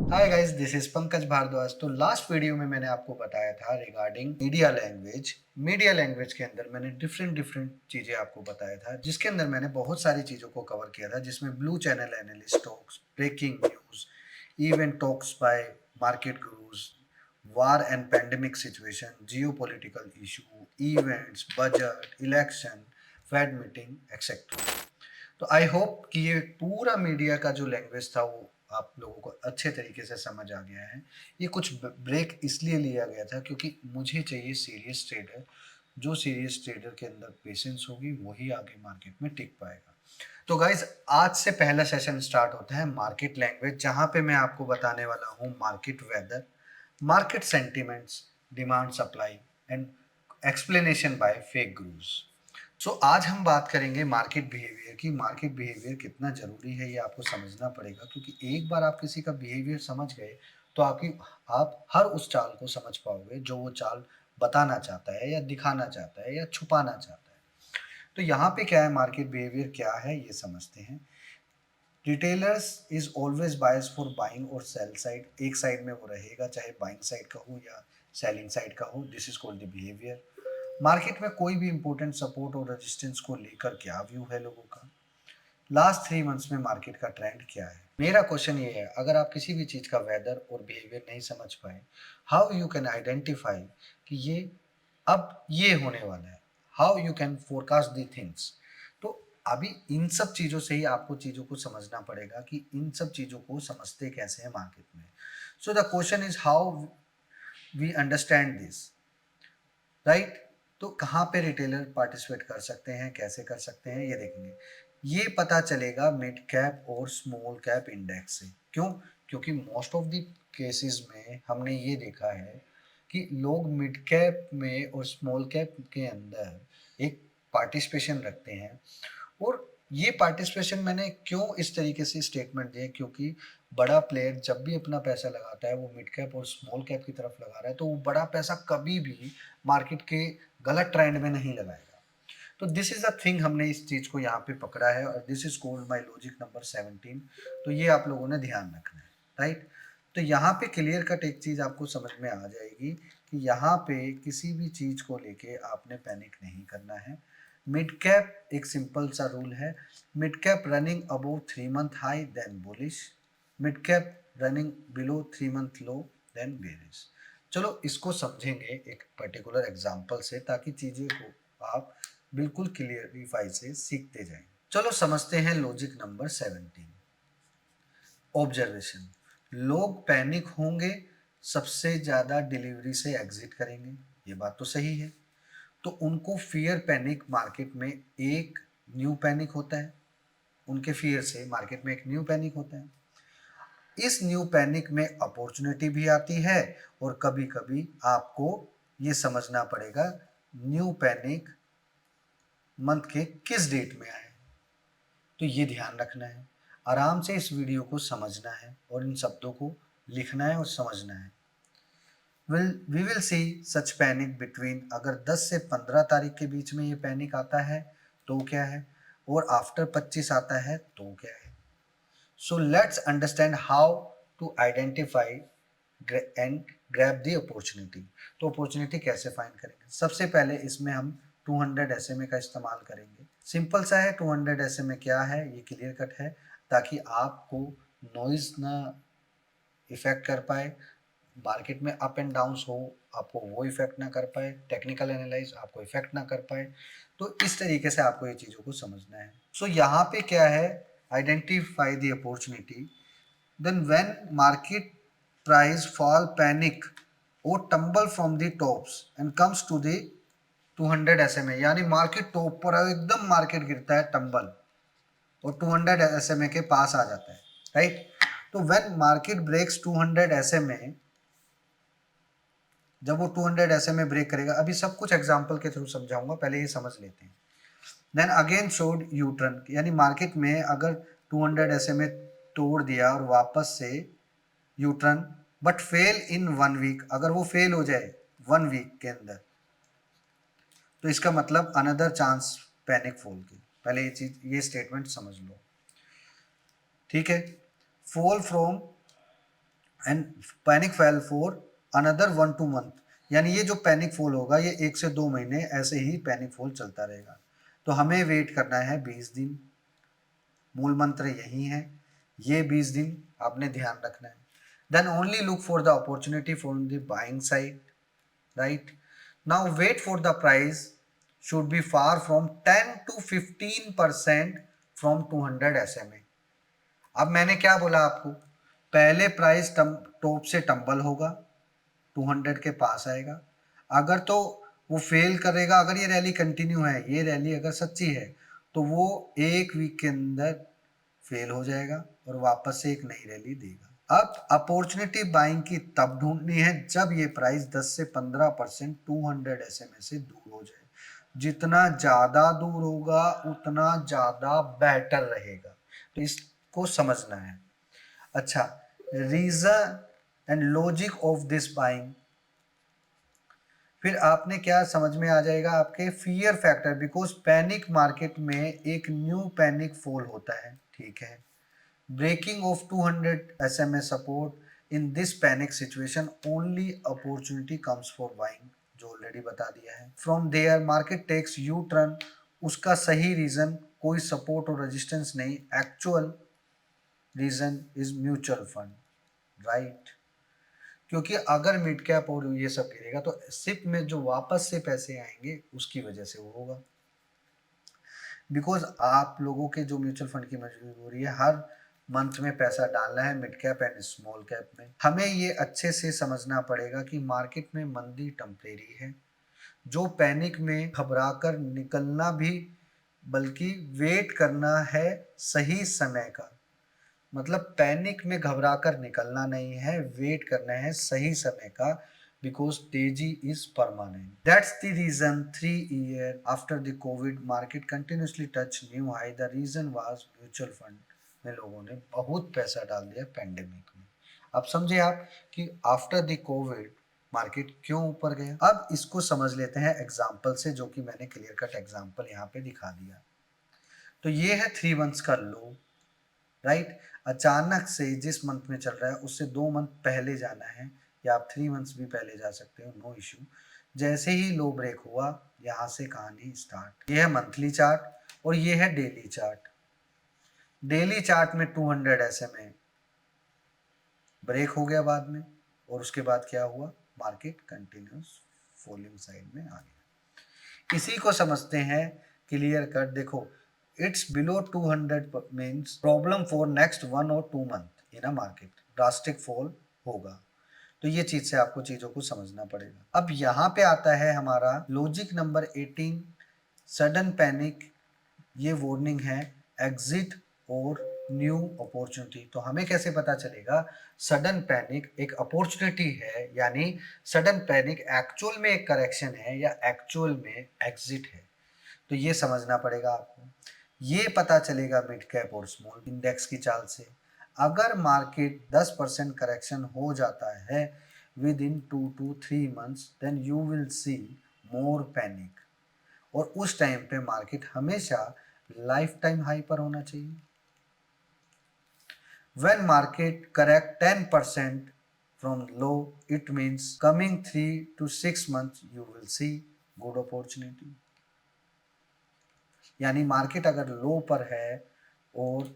Hi guys, this is Pankaj Bhardwaj. तो last video में मैंने आपको बताया था regarding media language. Media language के अंदर मैंने डिफरेंट डिफरेंट चीज़ें आपको बताया था, जिसके अंदर मैंने बहुत सारी चीज़ों को कवर किया था, जिसमें blue channel analyst talks, breaking news, event talks by market gurus, war and pandemic situation, geopolitical issue, events, budget, election, Fed meeting etcetera. तो आई होप कि ये पूरा मीडिया का जो लैंग्वेज था वो आप लोगों को अच्छे तरीके से समझ आ गया है। ये कुछ ब्रेक इसलिए लिया गया था क्योंकि मुझे चाहिए सीरियस ट्रेडर। जो सीरियस ट्रेडर के अंदर पेशेंस होगी वही आगे मार्केट में टिक पाएगा। तो गाइज, आज से पहला सेशन स्टार्ट होता है मार्केट लैंग्वेज, जहां पे मैं आपको बताने वाला हूँ market weather, market sentiments, demand supply and explanation by fake gurus. So आज हम बात करेंगे मार्केट बिहेवियर की। मार्केट बिहेवियर कितना ज़रूरी है ये आपको समझना पड़ेगा, क्योंकि एक बार आप किसी का बिहेवियर समझ गए तो आप हर उस चाल को समझ पाओगे जो वो चाल बताना चाहता है या दिखाना चाहता है या छुपाना चाहता है। तो यहाँ पे क्या है, मार्केट बिहेवियर क्या है ये समझते हैं। Retailers is always bias for buying और सेल साइड। एक साइड में वो रहेगा, चाहे बाइंग साइड का हो या सेलिंग साइड का हो। This is called the behaviour. Market में कोई भी इंपॉर्टेंट सपोर्ट और रेजिस्टेंस को लेकर क्या व्यू है लोगों का। लास्ट 3 मंथ्स में मार्केट का ट्रेंड क्या है। मेरा क्वेश्चन ये है, अगर आप किसी भी चीज़ का वेदर और बिहेवियर नहीं समझ पाए, हाउ यू कैन आइडेंटिफाई कि ये अब ये होने वाला है, how you can forecast the things. तो अभी इन सब चीज़ों से ही आपको चीज़ों को समझना पड़ेगा कि इन सब चीज़ों को समझते कैसे हैं मार्केट में। So the question is how we understand this, right. तो कहाँ पे रिटेलर पार्टिसिपेट कर सकते हैं, कैसे कर सकते हैं, ये देखेंगे। ये पता चलेगा मिड कैप और स्मॉल कैप इंडेक्स से। क्यों? क्योंकि मोस्ट ऑफ द केसेस में हमने ये देखा है कि लोग मिड कैप में और स्मॉल कैप के अंदर एक पार्टिसिपेशन रखते हैं। और ये पार्टिसिपेशन मैंने क्यों इस तरीके से स्टेटमेंट दिए, क्योंकि बड़ा प्लेयर जब भी अपना पैसा लगाता है वो मिड कैप और स्मॉल कैप की तरफ लगा रहा है, तो वो बड़ा पैसा कभी भी मार्केट के गलत ट्रेंड में नहीं लगाएगा। तो दिस इज अ थिंग, हमने इस चीज को यहाँ पे पकड़ा है और this is called my logic number 17। तो ये आप लोगों ने ध्यान रखना है, राइट। तो यहाँ पे क्लियर कट एक चीज आपको समझ में आ जाएगी कि यहाँ पे किसी भी चीज को लेके आपने पैनिक नहीं करना है। मिड कैप एक सिंपल सा रूल है, mid cap running above 3 month high then bullish, mid cap running below 3 month low then bearish. चलो इसको समझेंगे एक पर्टिकुलर एग्जांपल से, ताकि चीज़ें को आप बिल्कुल क्लियरिफाई से सीखते जाएं। चलो समझते हैं लॉजिक नंबर 17। ऑब्जर्वेशन। लोग पैनिक होंगे, सबसे ज़्यादा डिलीवरी से एग्जिट करेंगे, ये बात तो सही है। तो उनको फियर पैनिक, मार्केट में एक न्यू पैनिक होता है, उनके फियर से मार्केट में एक न्यू पैनिक होता है। इस न्यू पैनिक में अपॉर्चुनिटी भी आती है और कभी कभी आपको ये समझना पड़ेगा न्यू पैनिक मंथ के किस डेट में आए। तो ये ध्यान रखना है, आराम से इस वीडियो को समझना है और इन शब्दों को लिखना है और समझना है। We will see such panic between, अगर 10 से 15 तारीख के बीच में ये पैनिक आता है तो क्या है, और आफ्टर 25 आता है तो क्या है। So let's understand how to identify and grab the opportunity. तो अपॉर्चुनिटी कैसे फाइंड करेंगे? सबसे पहले इसमें हम 200 SMA का इस्तेमाल करेंगे। सिंपल सा है, 200 SMA क्या है ये क्लियर कट है, ताकि आपको नॉइज ना इफेक्ट कर पाए, मार्केट में अप एंड डाउन्स हो आपको वो इफेक्ट ना कर पाए, टेक्निकल एनालाइज आपको इफेक्ट ना कर पाए। तो इस तरीके से आपको ये चीज़ों को समझना है। सो यहाँ पे क्या है, identify the opportunity, then when market price fall panic और tumble from the tops and comes to the 200 SMA, यानी मार्केट टॉप पर एकदम मार्केट गिरता है टम्बल और 200 SMA के पास आ जाता है, राइट। तो व्हेन मार्केट ब्रेक्स 200 SMA, जब वो 200 SMA ब्रेक करेगा, अभी सब कुछ एग्जांपल के थ्रू समझाऊंगा, पहले ये समझ लेते हैं। Then again showed U turn, यानी मार्केट में अगर 200 SMA तोड़ दिया और वापस से U turn, but fail in 1 week, अगर वो फेल हो जाए 1 वीक के अंदर, तो इसका मतलब अनदर चांस पैनिक फॉल की। पहले ये चीज, ये स्टेटमेंट समझ लो, ठीक है। Fall from and panic fall for another 1-2 month, यानी ये जो पैनिक फॉल होगा ये 1 से 2 महीने ऐसे ही पैनिक फॉल चलता रहेगा। तो हमें वेट करना है 20 दिन। मूल मंत्र यही है, ये 20 दिन आपने ध्यान रखना है। Then only look for the opportunity from the buying side, right. Now wait for the price should be far from 10 to 15% from 200 SMA। अब मैंने क्या बोला आपको, पहले प्राइस टॉप से टंबल होगा, 200 के पास आएगा। अगर तो वो फेल करेगा, अगर ये रैली कंटिन्यू है, ये रैली अगर सच्ची है, तो वो 1 वीक के अंदर फेल हो जाएगा और वापस से एक नई रैली देगा। अब अपॉर्चुनिटी बाइंग की तब ढूंढनी है जब ये प्राइस 10 से 15% 200 SMA से दूर हो जाए। जितना ज्यादा दूर होगा उतना ज्यादा बेटर रहेगा, तो इसको समझना है। अच्छा, reason and logic of this buying, फिर आपने क्या समझ में आ जाएगा आपके fear factor, because panic market में एक न्यू पैनिक फॉल होता है, ठीक है। Breaking of 200 SMA support in this panic situation only opportunity comes for buying, जो ऑलरेडी बता दिया है। From there market takes U turn, उसका सही रीजन कोई सपोर्ट और रेजिस्टेंस नहीं, actual reason is mutual fund, right. क्योंकि अगर मिड कैप और ये सब गिरेगा तो सिप में जो वापस से पैसे आएंगे उसकी वजह से वो होगा। बिकॉज आप लोगों के जो म्यूचुअल फंड की मजबूरी है, हर मंथ में पैसा डालना है mid cap and small cap में। हमें ये अच्छे से समझना पड़ेगा कि मार्केट में मंदी टेम्परेरी है, जो पैनिक में घबराकर निकलना भी, बल्कि वेट करना है सही समय का। मतलब पैनिक में घबराकर निकलना नहीं है, वेट करना है सही समय का, बिकॉज तेजी is permanent. That's the reason 3 year after the Covid market continuously touch new high. The reason was mutual fund में लोगों ने बहुत पैसा डाल दिया पैंडेमिक में। अब समझे आप कि आफ्टर द कोविड मार्केट क्यों ऊपर गया। अब इसको समझ लेते हैं एग्जाम्पल से, जो कि मैंने क्लियर कट एग्जाम्पल यहाँ पे दिखा दिया। तो ये है 3 मंथ्स का लो, राइट। अचानक से जिस मंथ में चल रहा है उससे 2 मंथ पहले जाना है, या आप 3 मंथ्स भी पहले जा सकते हो, नो इशू। जैसे ही लो ब्रेक हुआ, यहाँ से कहानी स्टार्ट। ये है मंथली चार्ट और ये है डेली चार्ट। डेली चार्ट में 200 SMA ब्रेक हो गया बाद में, और उसके बाद क्या हुआ, मार्केट कंटिन्यूस फॉलिंग साइड में आ गया। इसी को समझते हैं क्लियर कट। देखो, it's below 200 means problem for next 1 or 2 month in a market, drastic fall होगा। तो ये चीज से आपको चीजों को समझना पड़ेगा। अब यहाँ पे आता है हमारा लॉजिक नंबर 18, सडन पैनिक। ये वार्निंग है, एग्जिट और न्यू अपॉर्चुनिटी। तो हमें कैसे पता चलेगा सडन पैनिक एक अपॉर्चुनिटी है, यानी सडन पैनिक एक्चुअल में एक करेक्शन है या एक्चुअल में एग्जिट है। तो ये समझना पड़ेगा आपको। ये पता चलेगा मिड कैप और स्मॉल इंडेक्स की चाल से। अगर मार्केट 10% करेक्शन हो जाता है within 2 to 3 months, then you will see more panic, और उस टाइम पे मार्केट हमेशा लाइफ टाइम हाई पर होना चाहिए। When market correct 10% from low, it means coming 3 to 6 months you will see good opportunity। यानी मार्केट अगर लो पर है और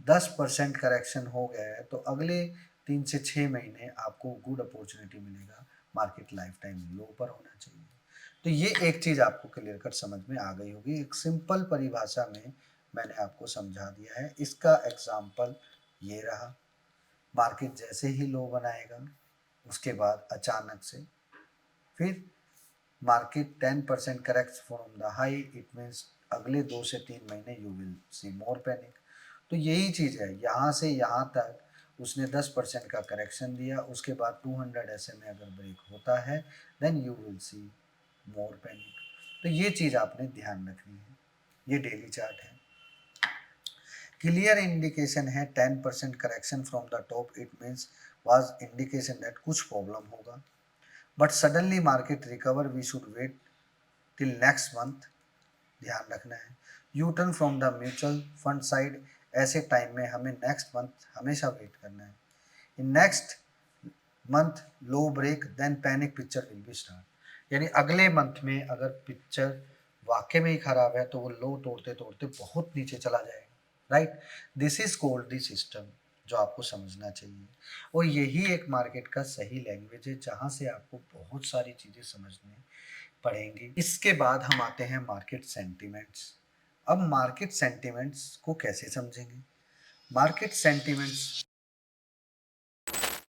10% करेक्शन हो गया है, तो अगले 3 से 6 महीने आपको गुड अपॉर्चुनिटी मिलेगा। मार्केट लाइफ टाइम लो पर होना चाहिए। तो ये एक चीज़ आपको क्लियर कट समझ में आ गई होगी। एक सिंपल परिभाषा में मैंने आपको समझा दिया है। इसका एग्जाम्पल ये रहा, मार्केट जैसे ही लो बनाएगा उसके बाद अचानक से फिर market 10% correct from the high, it means अगले 2 से 3 महीने you will see more panic. तो यही चीज़ है, यहाँ से यहाँ तक उसने 10% का करेक्शन दिया, उसके बाद 200 SMA अगर ब्रेक होता है, then you will see more panic. तो ये चीज़ आपने ध्यान रखनी है। ये डेली चार्ट है। क्लियर इंडिकेशन है 10% correction from the top, it means was indication that कुछ प्रॉब्लम होगा। But suddenly market recover, we should wait till next month, ध्यान रखना है। U turn from the mutual fund side, ऐसे time में हमें नेक्स्ट मंथ हमेशा वेट करना है। In next month low break then panic picture will be start. यानी अगले मंथ में अगर पिक्चर वाकई में ही खराब है तो वो लो तोड़ते तोड़ते बहुत नीचे चला जाएगा, right. This is called the system, जो आपको समझना चाहिए। और यही एक मार्केट का सही लैंग्वेज है जहां से आपको बहुत सारी चीजें समझने पड़ेंगी। इसके बाद हम आते हैं मार्केट सेंटिमेंट्स। अब मार्केट सेंटिमेंट्स को कैसे समझेंगे? Market sentiments